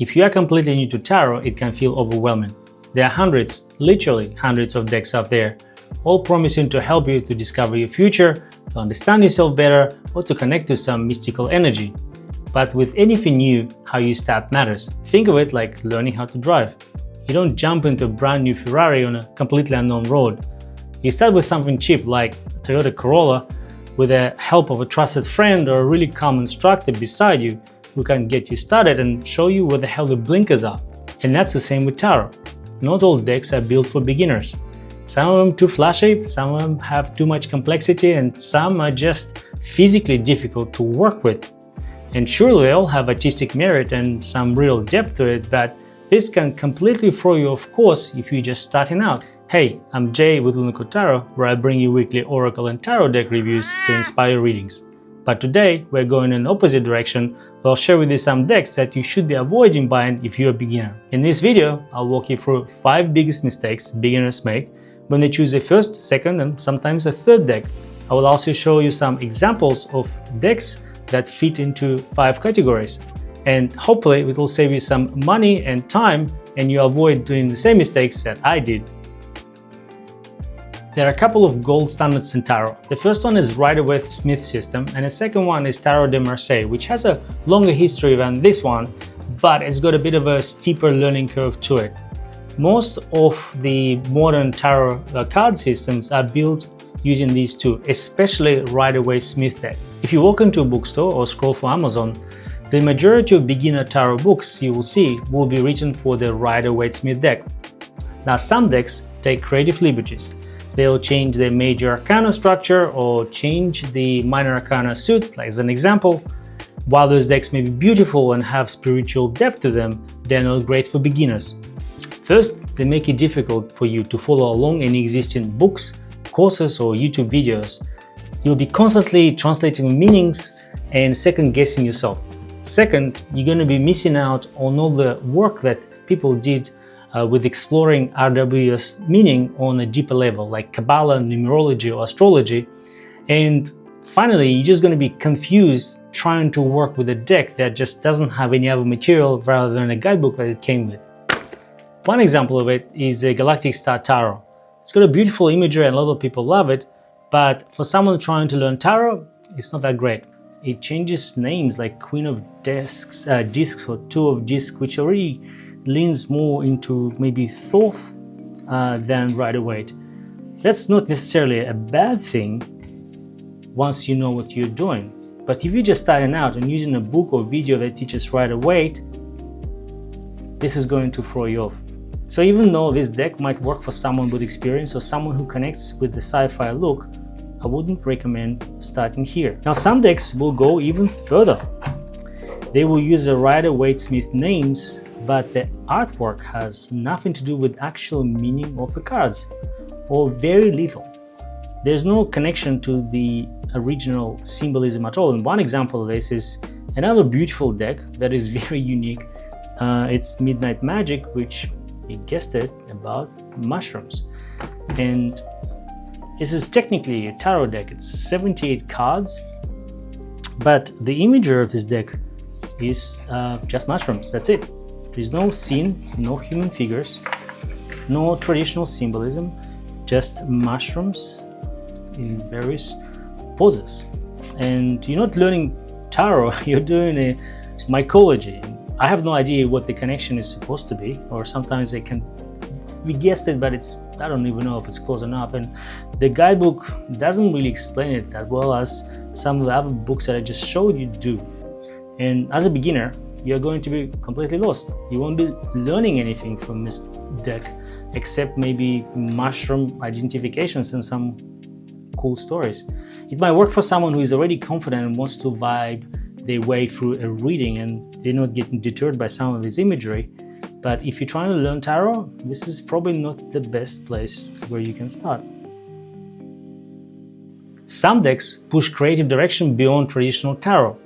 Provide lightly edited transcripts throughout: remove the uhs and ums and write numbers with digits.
If you are completely new to tarot, it can feel overwhelming. There are hundreds, literally hundreds of decks out there, all promising to help you to discover your future, to understand yourself better, or to connect to some mystical energy. But with anything new, how you start matters. Think of it like learning how to drive. You don't jump into a brand new Ferrari on a completely unknown road. You start with something cheap like a Toyota Corolla with the help of a trusted friend or a really calm instructor beside you who can get you started and show you where the hell the blinkers are. And that's the same with tarot. Not all decks are built for beginners. Some of them too flashy, some of them have too much complexity, and some are just physically difficult to work with. And surely they all have artistic merit and some real depth to it, but this can completely throw you off course if you're just starting out. Hey, I'm Jay with Lunaco Tarot, where I bring you weekly oracle and tarot deck reviews to inspire readings. But today, we're going in the opposite direction, where I'll share with you some decks that you should be avoiding buying if you're a beginner. In this video, I'll walk you through 5 biggest mistakes beginners make when they choose a first, second, and sometimes a third deck. I will also show you some examples of decks that fit into 5 categories. And hopefully it will save you some money and time, and you avoid doing the same mistakes that I did. There are a couple of gold standards in tarot. The first one is Rider-Waite-Smith system, and the second one is Tarot de Marseille, which has a longer history than this one, but it's got a bit of a steeper learning curve to it. Most of the modern tarot card systems are built using these two, especially Rider-Waite-Smith deck. If you walk into a bookstore or scroll for Amazon, the majority of beginner tarot books you will see will be written for the Rider-Waite-Smith deck. Now, some decks take creative liberties. They'll change the major arcana structure or change the minor arcana suit, like as an example. While those decks may be beautiful and have spiritual depth to them, they're not great for beginners. First, they make it difficult for you to follow along in existing books, courses, or YouTube videos. You'll be constantly translating meanings and second-guessing yourself. Second, you're going to be missing out on all the work that people did with exploring RWS meaning on a deeper level, like Kabbalah, numerology, or astrology. And finally, you're just going to be confused trying to work with a deck that just doesn't have any other material rather than a guidebook that it came with. One example of it is the Galactic Star Tarot. It's got a beautiful imagery and a lot of people love it, but for someone trying to learn tarot, it's not that great. It changes names like Queen of Discs or Two of Discs, which already leans more into maybe Thoth than Rider-Waite. That's not necessarily a bad thing once you know what you're doing. But if you're just starting out and using a book or video that teaches Rider-Waite, this is going to throw you off. So even though this deck might work for someone with experience or someone who connects with the sci-fi look, I wouldn't recommend starting here. Now, some decks will go even further. They will use the Rider-Waite-Smith names, but the artwork has nothing to do with actual meaning of the cards, or very little. There's no connection to the original symbolism at all. And one example of this is another beautiful deck that is very unique. It's Midnight Magic, which, you guessed it, about mushrooms. And this is technically a tarot deck. It's 78 cards, but the imagery of this deck is just mushrooms. That's it. There's no scene, no human figures, no traditional symbolism, just mushrooms in various poses. And you're not learning tarot, you're doing a mycology. I have no idea what the connection is supposed to be, or sometimes we guessed it, but I don't even know if it's close enough. And the guidebook doesn't really explain it that well as some of the other books that I just showed you do. And as a beginner, you're going to be completely lost. You won't be learning anything from this deck except maybe mushroom identifications and some cool stories. It might work for someone who is already confident and wants to vibe their way through a reading and they're not getting deterred by some of this imagery. But if you're trying to learn tarot, this is probably not the best place where you can start. Some decks push creative direction beyond traditional tarot.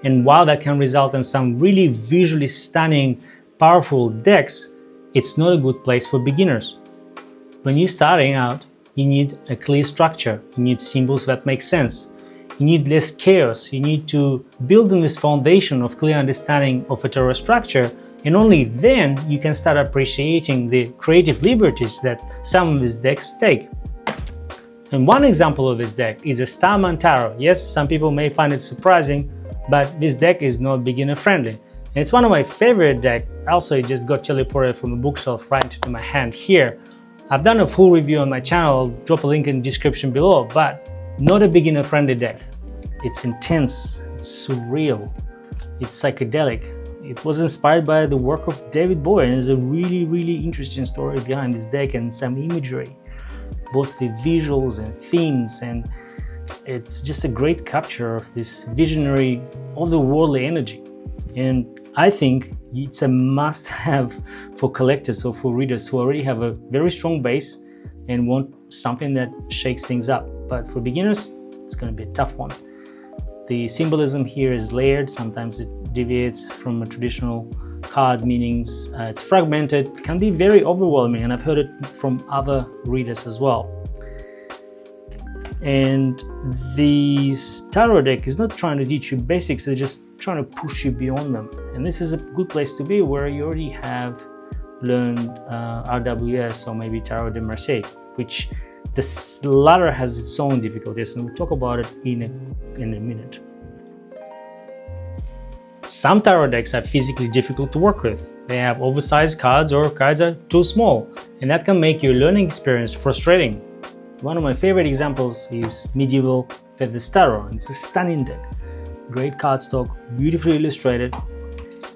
And while that can result in some really visually stunning, powerful decks, it's not a good place for beginners. When you're starting out, you need a clear structure, you need symbols that make sense, you need less chaos, you need to build on this foundation of clear understanding of a tarot structure And only then you can start appreciating the creative liberties that some of these decks take. And one example of this deck is a Starman Tarot. Yes, some people may find it surprising, but this deck is not beginner friendly. And it's one of my favorite decks. Also, it just got teleported from the bookshelf right into my hand here. I've done a full review on my channel, I'll drop a link in the description below, but not a beginner friendly deck. It's intense, it's surreal, it's psychedelic. It was inspired by the work of David Bowie, and there's a really interesting story behind this deck and some imagery, both the visuals and themes, and it's just a great capture of this visionary, otherworldly energy. And I think it's a must-have for collectors or for readers who already have a very strong base and want something that shakes things up. But for beginners, it's going to be a tough one. The symbolism here is layered. Sometimes it deviates from a traditional card meanings. It's fragmented, can be very overwhelming, and I've heard it from other readers as well. And this tarot deck is not trying to teach you basics, it's just trying to push you beyond them. And this is a good place to be where you already have learned RWS or maybe Tarot de Marseille, which this latter has its own difficulties, and we'll talk about it in a minute. Some tarot decks are physically difficult to work with. They have oversized cards or cards are too small, and that can make your learning experience frustrating. One of my favorite examples is Medieval Feathers Tarot. It's a stunning deck, great cardstock, beautifully illustrated,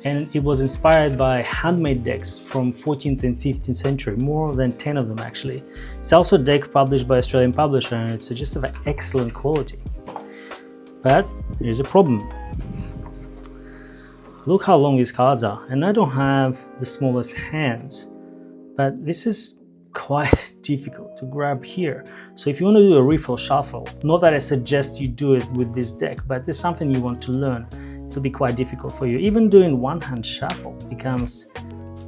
and it was inspired by handmade decks from 14th and 15th century, more than 10 of them actually. It's also a deck published by Australian publisher, and it's just of excellent quality. But there's a problem. Look how long these cards are, and I don't have the smallest hands, but this is quite difficult to grab here. So if you want to do a refill shuffle, not that I suggest you do it with this deck, but it's something you want to learn, it'll be quite difficult for you. Even doing one-hand shuffle becomes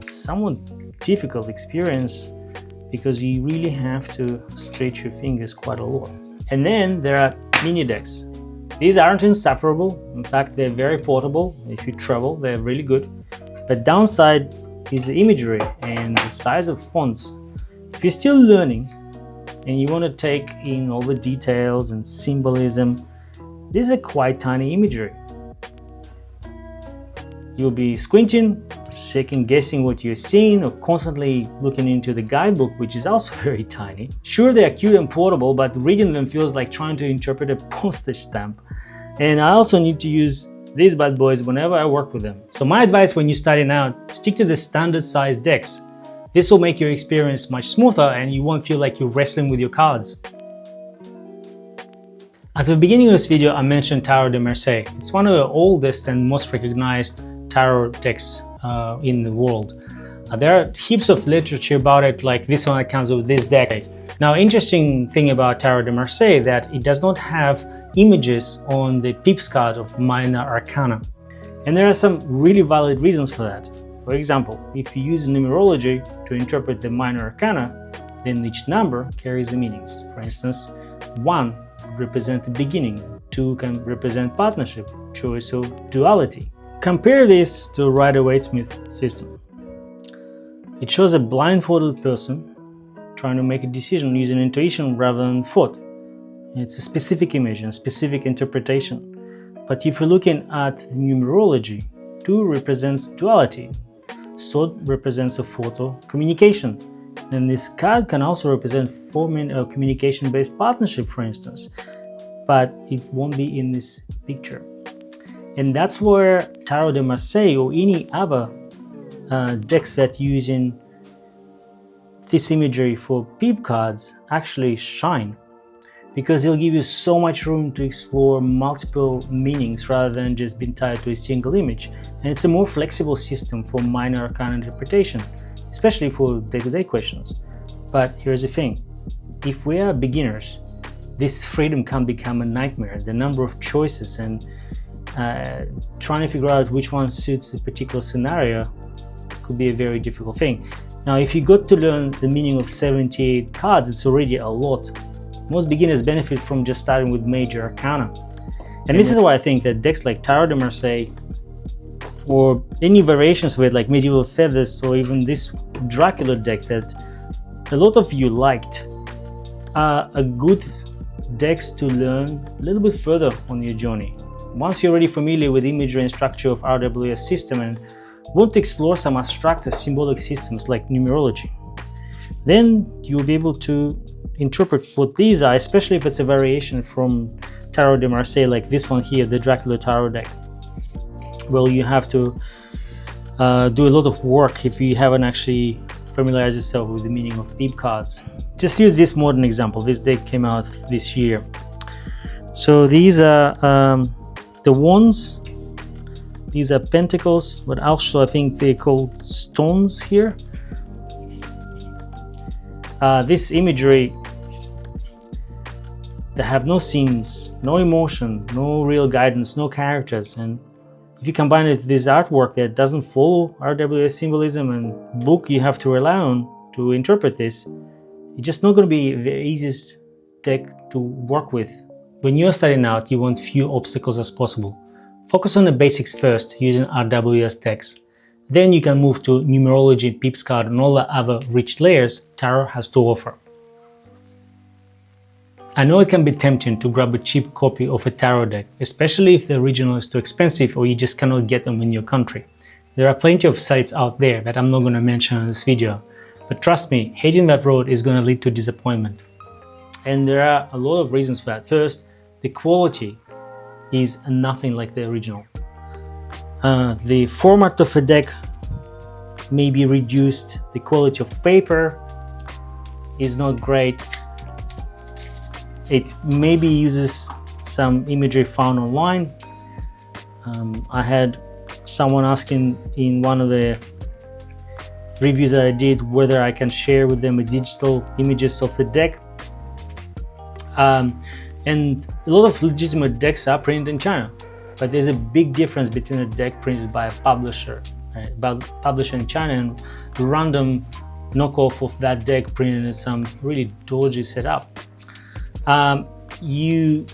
somewhat difficult experience because you really have to stretch your fingers quite a lot. And then there are mini decks. These aren't insufferable. In fact, they're very portable. If you travel, they're really good. But downside is the imagery and the size of fonts. If you're still learning and you want to take in all the details and symbolism, these are quite tiny imagery. You'll be squinting, second guessing what you're seeing, or constantly looking into the guidebook, which is also very tiny. Sure, they are cute and portable, but reading them feels like trying to interpret a postage stamp. And I also need to use these bad boys whenever I work with them. So my advice when you're starting out, stick to the standard size decks. This will make your experience much smoother and you won't feel like you're wrestling with your cards. At the beginning of this video, I mentioned Tarot de Marseille. It's one of the oldest and most recognized tarot decks in the world. There are heaps of literature about it, like this one that comes with this deck. Now, interesting thing about Tarot de Marseille that it does not have images on the pips card of Minor Arcana. And there are some really valid reasons for that. For example, if you use numerology to interpret the Minor Arcana, then each number carries the meanings. For instance, 1 represents the beginning, 2 can represent partnership, choice or duality. Compare this to a Rider-Waite-Smith system. It shows a blindfolded person trying to make a decision using intuition rather than thought. It's a specific image and specific interpretation. But if you're looking at the numerology, 2 represents duality, sword represents a photo communication. And this card can also represent forming a communication-based partnership, for instance, but it won't be in this picture. And that's where Tarot de Marseille or any other decks that using this imagery for pip cards actually shine, because it'll give you so much room to explore multiple meanings rather than just being tied to a single image. And it's a more flexible system for Minor Arcana interpretation, especially for day-to-day questions. But here's the thing, if we are beginners, this freedom can become a nightmare. The number of choices and trying to figure out which one suits the particular scenario could be a very difficult thing. Now, if you got to learn the meaning of 78 cards, it's already a lot. Most beginners benefit from just starting with Major Arcana. And this is why I think that decks like Tarot de Marseille or any variations with like Medieval Feathers, or even this Dracula deck that a lot of you liked, are a good decks to learn a little bit further on your journey. Once you're already familiar with imagery and structure of RWS system and want to explore some abstract or symbolic systems like numerology, then you'll be able to interpret what these are, especially if it's a variation from Tarot de Marseille, like this one here, the Dracula Tarot deck. Well, you have to do a lot of work if you haven't actually familiarized yourself with the meaning of peep cards. Just use this modern example. This deck came out this year. So these are the wands, these are pentacles, but also I think they're called stones here. This imagery, they have no scenes, no emotion, no real guidance, no characters, and if you combine it with this artwork that doesn't follow RWS symbolism and book you have to rely on to interpret this, it's just not going to be the easiest deck to work with. When you're starting out, you want few obstacles as possible. Focus on the basics first using RWS decks. Then you can move to numerology, peeps card, and all the other rich layers Tarot has to offer. I know it can be tempting to grab a cheap copy of a tarot deck, especially if the original is too expensive or you just cannot get them in your country. There are plenty of sites out there that I'm not going to mention in this video, but trust me, heading that road is going to lead to disappointment. And there are a lot of reasons for that. First, the quality is nothing like the original. The format of a deck may be reduced, the quality of paper is not great. It maybe uses some imagery found online. I had someone asking in one of the reviews that I did whether I can share with them digital images of the deck. And a lot of legitimate decks are printed in China, but there's a big difference between a deck printed by a publisher in China and a random knockoff of that deck printed in some really dodgy setup. You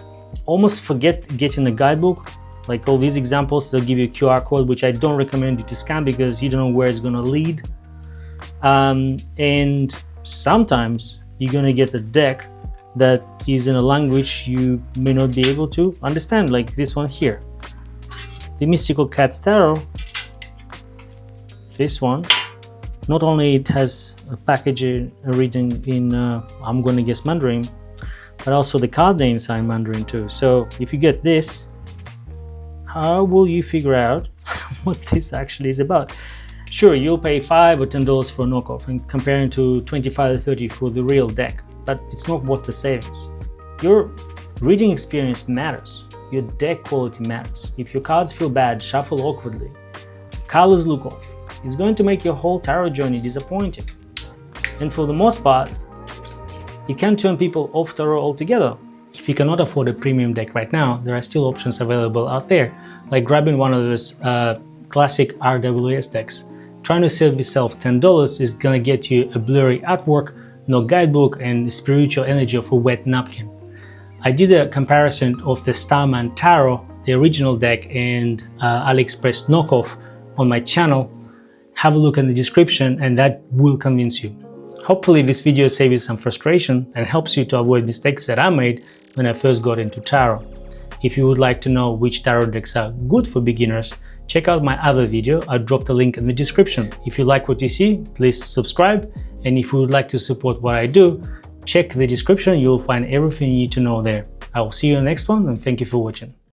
almost forget getting a guidebook. Like all these examples, they'll give you a QR code, which I don't recommend you to scan because you don't know where it's going to lead. And sometimes you're going to get a deck that is in a language you may not be able to understand, like this one here. The Mystical Cats Tarot, this one, not only it has a package written in, I'm going to guess Mandarin, but also the card names are in Mandarin too. So if you get this, how will you figure out what this actually is about? Sure, you'll pay $5 or $10 for a knockoff and comparing to $25 or $30 for the real deck, but it's not worth the savings. Your reading experience matters. Your deck quality matters. If your cards feel bad, shuffle awkwardly, colors look off, it's going to make your whole tarot journey disappointing. And for the most part, you can turn people off tarot altogether. If you cannot afford a premium deck right now, there are still options available out there, like grabbing one of those classic RWS decks. Trying to save yourself $10 is gonna get you a blurry artwork, no guidebook, and the spiritual energy of a wet napkin. I did a comparison of the Starman Tarot, the original deck, and AliExpress knockoff on my channel. Have a look in the description and that will convince you. Hopefully this video saves you some frustration and helps you to avoid mistakes that I made when I first got into tarot. If you would like to know which tarot decks are good for beginners, check out my other video. I dropped a link in the description. If you like what you see, please subscribe, and if you would like to support what I do, check the description. You'll find everything you need to know there. I will see you in the next one, and thank you for watching.